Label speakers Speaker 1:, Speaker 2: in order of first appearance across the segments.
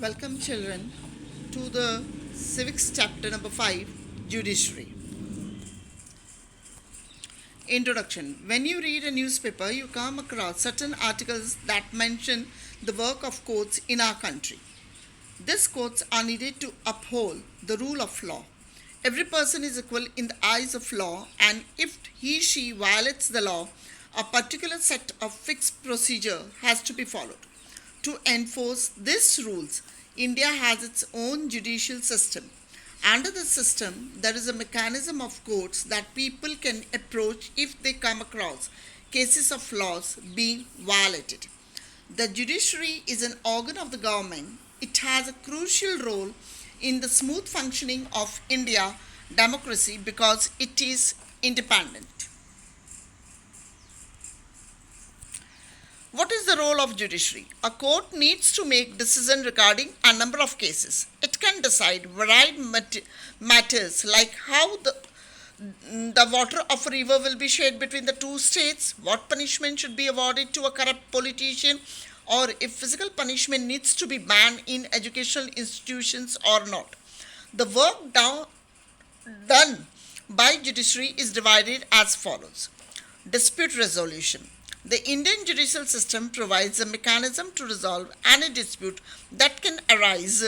Speaker 1: Welcome, children, to the Civics chapter number 5, Judiciary. Introduction. When you read a newspaper, you come across certain articles that mention the work of courts in our country. These courts are needed to uphold the rule of law. Every person is equal in the eyes of law, and if she violates the law, a particular set of fixed procedure has to be followed. To enforce these rules, India has its own judicial system. Under the system, there is a mechanism of courts that people can approach if they come across cases of laws being violated. The judiciary is an organ of the government. It has a crucial role in the smooth functioning of India democracy because it is independent. What is the role of judiciary? A court needs to make decision regarding a number of cases. It can decide varied matters like how the water of a river will be shared between the two states, what punishment should be awarded to a corrupt politician, or if physical punishment needs to be banned in educational institutions or not. The work done by judiciary is divided as follows. Dispute resolution. The Indian judicial system provides a mechanism to resolve any dispute that can arise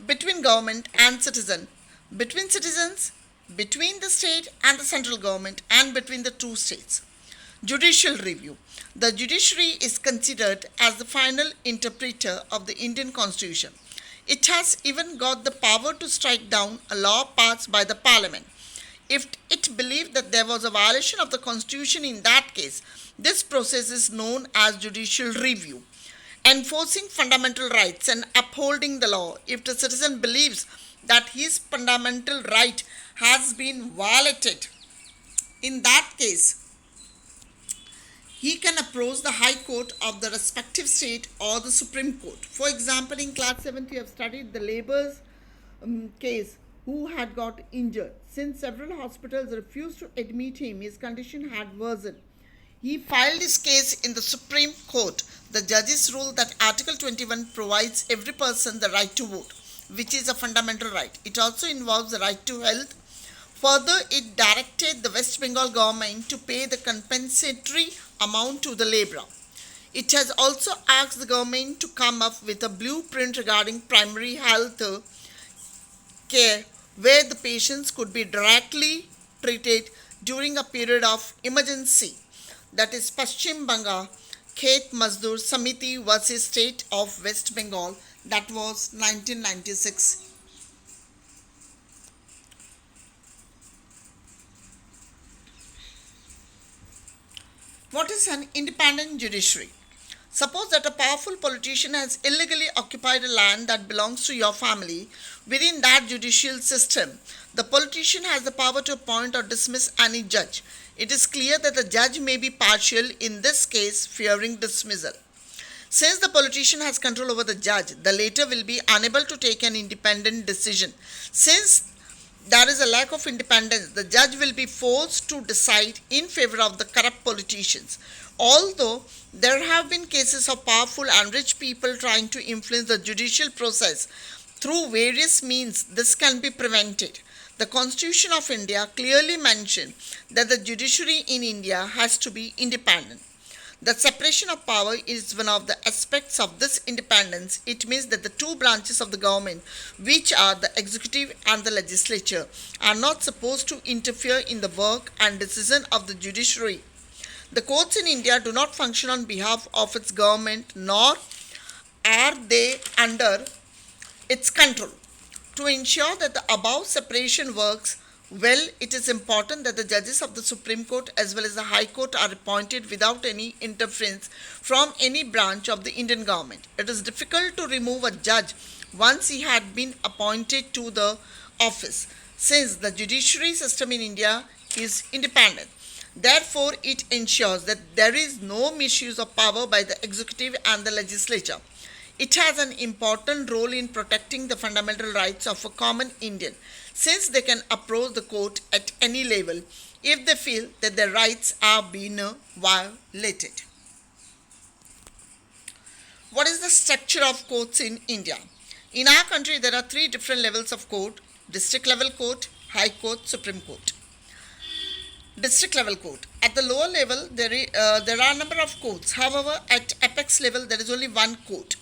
Speaker 1: between government and citizen, between citizens, between the state and the central government, and between the two states. Judicial review. The judiciary is considered as the final interpreter of the Indian Constitution. It has even got the power to strike down a law passed by the Parliament. If it believed that there was a violation of the Constitution in that case, this process is known as judicial review. Enforcing fundamental rights and upholding the law. If the citizen believes that his fundamental right has been violated, in that case, he can approach the High Court of the respective state or the Supreme Court. For example, in class 7th, you have studied the labor's case who had got injured. Since several hospitals refused to admit him, his condition had worsened. He filed his case in the Supreme Court. The judges ruled that Article 21 provides every person the right to vote, which is a fundamental right. It also involves the right to health. Further, it directed the West Bengal government to pay the compensatory amount to the laborer. It has also asked the government to come up with a blueprint regarding primary health care where the patients could be directly treated during a period of emergency. That is Paschim Banga Khet Mazdoor Samiti versus State of West Bengal. That was 1996. What is an independent judiciary? Suppose that a powerful politician has illegally occupied a land that belongs to your family. Within that judicial system, the politician has the power to appoint or dismiss any judge. It is clear that the judge may be partial, in this case, fearing dismissal. Since the politician has control over the judge, the latter will be unable to take an independent decision. Since there is a lack of independence, the judge will be forced to decide in favor of the corrupt politicians. Although there have been cases of powerful and rich people trying to influence the judicial process through various means, this can be prevented. The Constitution of India clearly mentions that the judiciary in India has to be independent. The separation of power is one of the aspects of this independence. It means that the two branches of the government, which are the executive and the legislature, are not supposed to interfere in the work and decision of the judiciary. The courts in India do not function on behalf of its government, nor are they under its control. To ensure that the above separation works well, it is important that the judges of the Supreme Court as well as the High Court are appointed without any interference from any branch of the Indian government. It is difficult to remove a judge once he had been appointed to the office, since the judiciary system in India is independent. Therefore, it ensures that there is no misuse of power by the executive and the legislature. It has an important role in protecting the fundamental rights of a common Indian, since they can approach the court at any level if they feel that their rights are being violated. What is the structure of courts in India? In our country, there are three different levels of court: district level court, high court, supreme court. District level court. At the lower level, there are a number of courts. However, at apex level, there is only one court.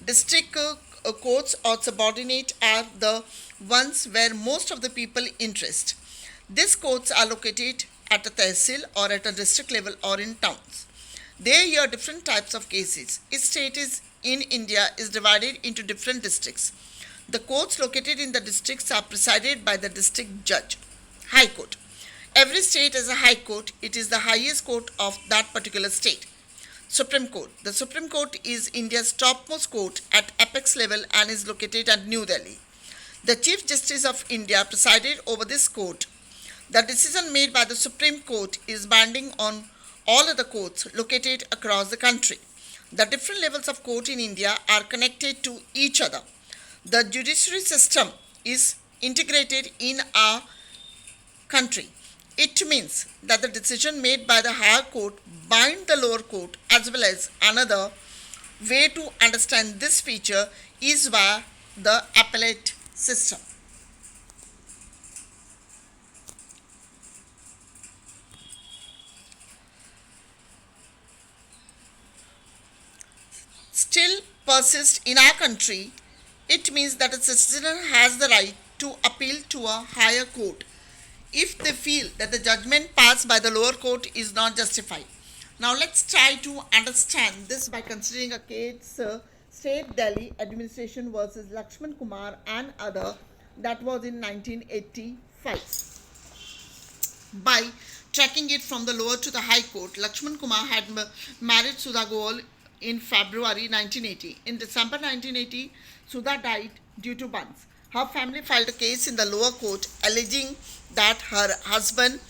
Speaker 1: District courts or subordinate are the ones where most of the people interest. These courts are located at a tehsil or at a district level or in towns. They hear different types of cases. Each state is in India is divided into different districts. The courts located in the districts are presided by the district judge. High Court. Every state has a high court. It is the highest court of that particular state. Supreme Court. The Supreme Court is India's topmost court at apex level and is located at New Delhi. The Chief Justice of India presided over this court. The decision made by the Supreme Court is binding on all other courts located across the country. The different levels of court in India are connected to each other. The judiciary system is integrated in our country. It means that the decision made by the higher court bind the lower court, as well as another way to understand this feature is via the appellate system. Still persist in our country, it means that a citizen has the right to appeal to a higher court if they feel that the judgment passed by the lower court is not justified. Now let's try to understand this by considering a case State Delhi Administration versus Lakshman Kumar and other, that was in 1985. By tracking it from the lower to the high court, Lakshman Kumar had married Sudha Goel in February 1980. In December 1980, Sudha died due to burns. Her family filed a case in the lower court alleging that her husband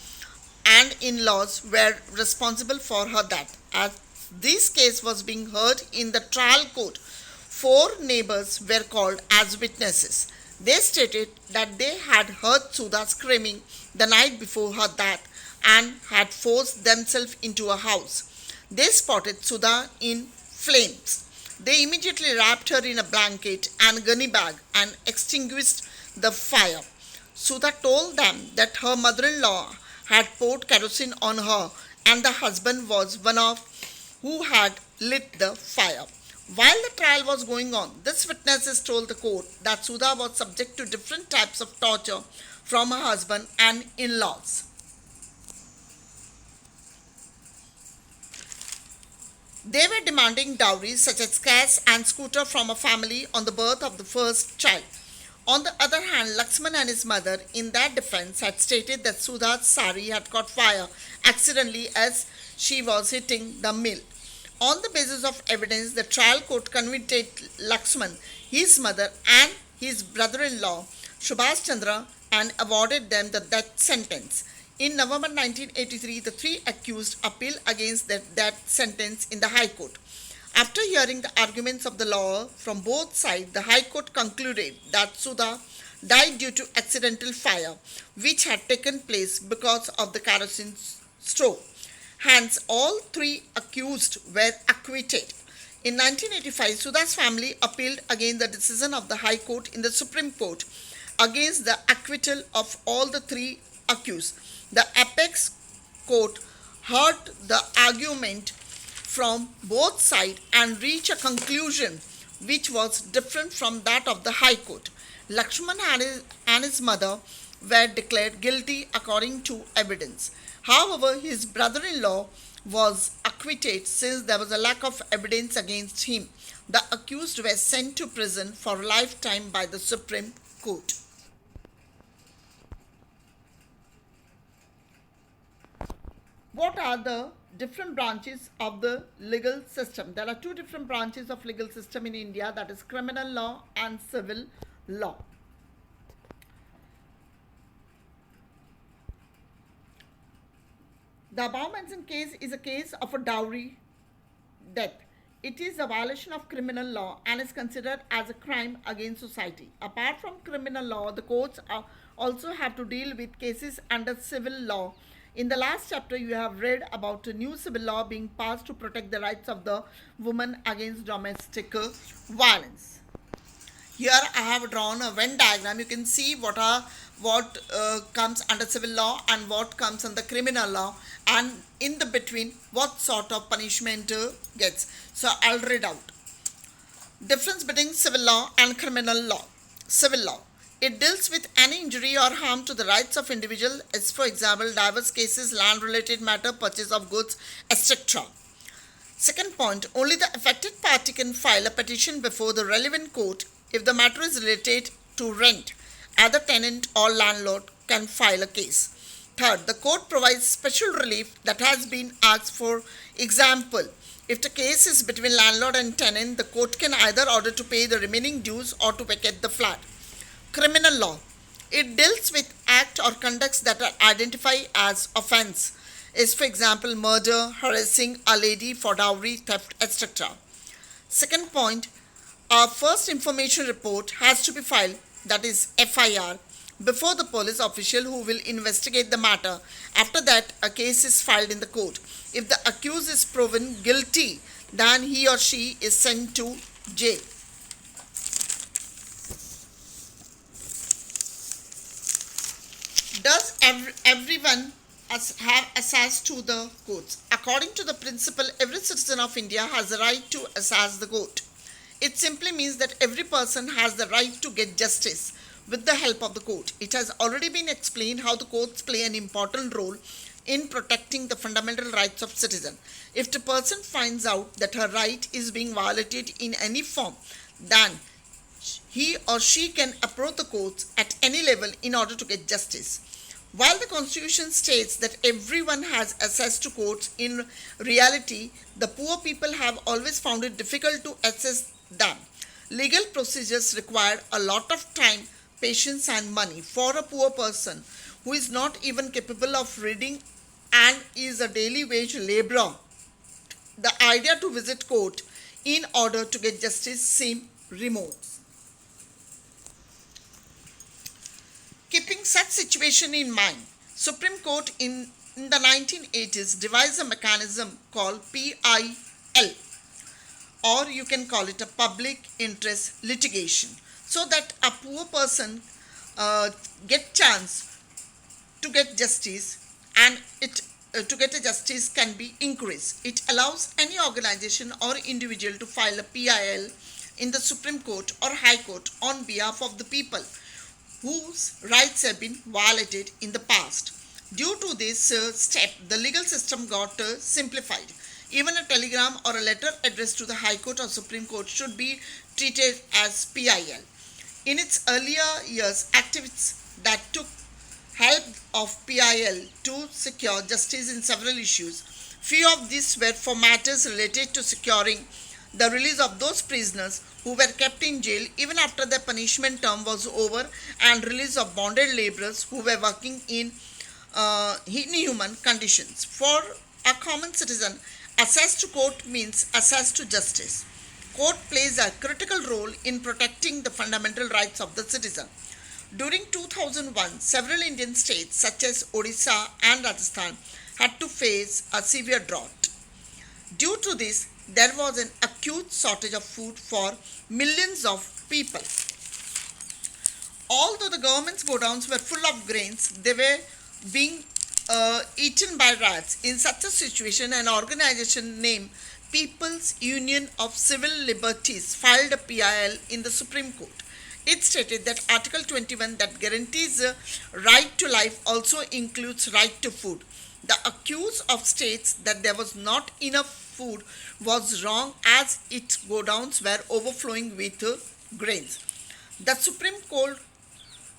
Speaker 1: and in-laws were responsible for her death. As this case was being heard in the trial court, four neighbors were called as witnesses. They stated that they had heard Sudha screaming the night before her death and had forced themselves into a house. They spotted Sudha in flames. They immediately wrapped her in a blanket and gunny bag and extinguished the fire. Sudha told them that her mother-in-law had poured kerosene on her and the husband was one of who had lit the fire. While the trial was going on, this witnesses told the court that Sudha was subject to different types of torture from her husband and in-laws. They were demanding dowries such as cash and scooter from a family on the birth of the first child. On the other hand, Lakshman and his mother, in their defense, had stated that Sudha's sari had caught fire accidentally as she was hitting the mill. On the basis of evidence, the trial court convicted Lakshman, his mother, and his brother-in-law, Subhash Chandra, and awarded them the death sentence. In November 1983, the three accused appealed against the death sentence in the High Court. After hearing the arguments of the law from both sides, the High Court concluded that Sudha died due to accidental fire, which had taken place because of the kerosene stove. Hence, all three accused were acquitted. In 1985, Sudha's family appealed against the decision of the High Court in the Supreme Court against the acquittal of all the three accused. The apex court heard the argument from both sides and reached a conclusion which was different from that of the High Court. Lakshman and his mother were declared guilty according to evidence. However, his brother-in-law was acquitted since there was a lack of evidence against him. The accused were sent to prison for a lifetime by the Supreme Court. What are the different branches of the legal system? There are two different branches of legal system in India, that is criminal law and civil law. The above mentioned case is a case of a dowry death. It is a violation of criminal law and is considered as a crime against society. Apart from criminal law, the courts also have to deal with cases under civil law. In the last chapter, you have read about a new civil law being passed to protect the rights of the woman against domestic violence. Here I have drawn a Venn diagram. You can see what comes under civil law and what comes under criminal law, and in the between what sort of punishment gets. So I'll read out. Difference between civil law and criminal law. Civil law. It deals with any injury or harm to the rights of individual, as for example, diverse cases, land-related matter, purchase of goods, etc. Second point, only the affected party can file a petition before the relevant court if the matter is related to rent. Either tenant or landlord can file a case. Third, the court provides special relief that has been asked. For example, if the case is between landlord and tenant, the court can either order to pay the remaining dues or to vacate the flat. Criminal law. It deals with acts or conducts that are identified as offence, is for example murder, harassing a lady for dowry, theft, etc. Second point, a first information report has to be filed, that is FIR, before the police official who will investigate the matter. After that, a case is filed in the court. If the accused is proven guilty, then he or she is sent to jail. Does everyone have access to the courts? According to the principle, every citizen of India has a right to access the court. It simply means that every person has the right to get justice with the help of the court. It has already been explained how the courts play an important role in protecting the fundamental rights of citizen. If the person finds out that her right is being violated in any form, then he or she can approach the courts at any level in order to get justice. While the Constitution states that everyone has access to courts, in reality, the poor people have always found it difficult to access them. Legal procedures require a lot of time, patience, and money. For a poor person who is not even capable of reading and is a daily wage laborer, the idea to visit court in order to get justice seems remote. Keeping such situation in mind, Supreme Court in the 1980s devised a mechanism called PIL, or you can call it a public interest litigation, so that a poor person get chance to get justice, and it to get a justice can be increased. It allows any organization or individual to file a PIL in the Supreme Court or High Court on behalf of the people whose rights have been violated in the past. Due to this step, the legal system got simplified. Even a telegram or a letter addressed to the High Court or Supreme Court should be treated as PIL. In its earlier years, activists that took help of PIL to secure justice in several issues. Few of these were for matters related to securing the release of those prisoners who were kept in jail even after their punishment term was over, and release of bonded laborers who were working in inhuman conditions. For a common citizen, access to court means access to justice. Court plays a critical role in protecting the fundamental rights of the citizen. During 2001, several Indian states such as Odisha and Rajasthan had to face a severe drought. Due to this, there was an acute shortage of food for millions of people. Although the government's godowns were full of grains, they were being eaten by rats. In such a situation, an organization named People's Union of Civil Liberties filed a PIL in the Supreme Court. It stated that Article 21 that guarantees a right to life also includes right to food. The accused of states that there was not enough food was wrong, as its godowns were overflowing with grains. The Supreme Court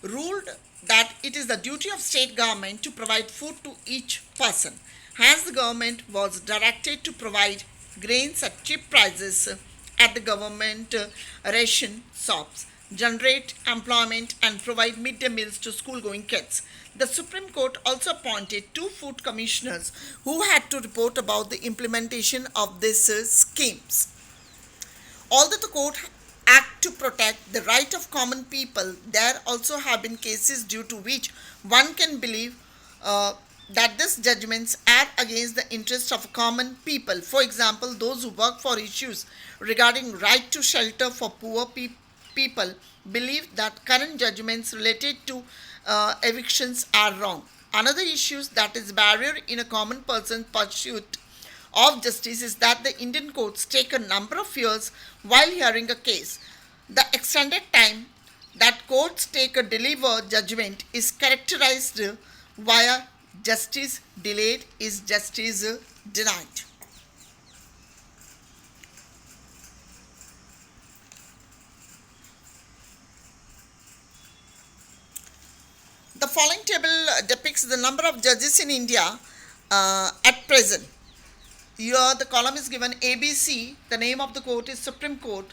Speaker 1: ruled that it is the duty of state government to provide food to each person. Hence, the government was directed to provide grains at cheap prices at the government ration shops, generate employment, and provide midday meals to school-going kids. The Supreme Court also appointed two food commissioners who had to report about the implementation of these schemes. Although the court act to protect the right of common people, there also have been cases due to which one can believe that these judgments are against the interests of common people. For example, those who work for issues regarding right to shelter for poor people people believe that current judgments related to evictions are wrong. Another issue that is barrier in a common person's pursuit of justice is that the Indian courts take a number of years while hearing a case. The extended time that courts take a deliver judgment is characterized via justice delayed is justice denied. The following table depicts the number of judges in India at present. Here the column is given ABC, the name of the court is Supreme Court,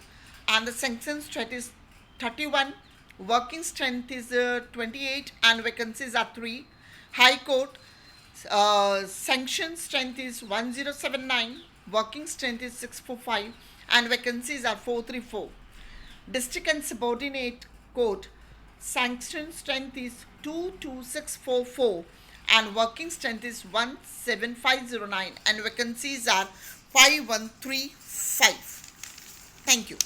Speaker 1: and the sanction strength is 31, working strength is 28, and vacancies are 3. High Court, sanction strength is 1079, working strength is 645, and vacancies are 434. District and Subordinate Court, sanction strength is 22644 and working strength is 17509 and vacancies are 5135. Thank you.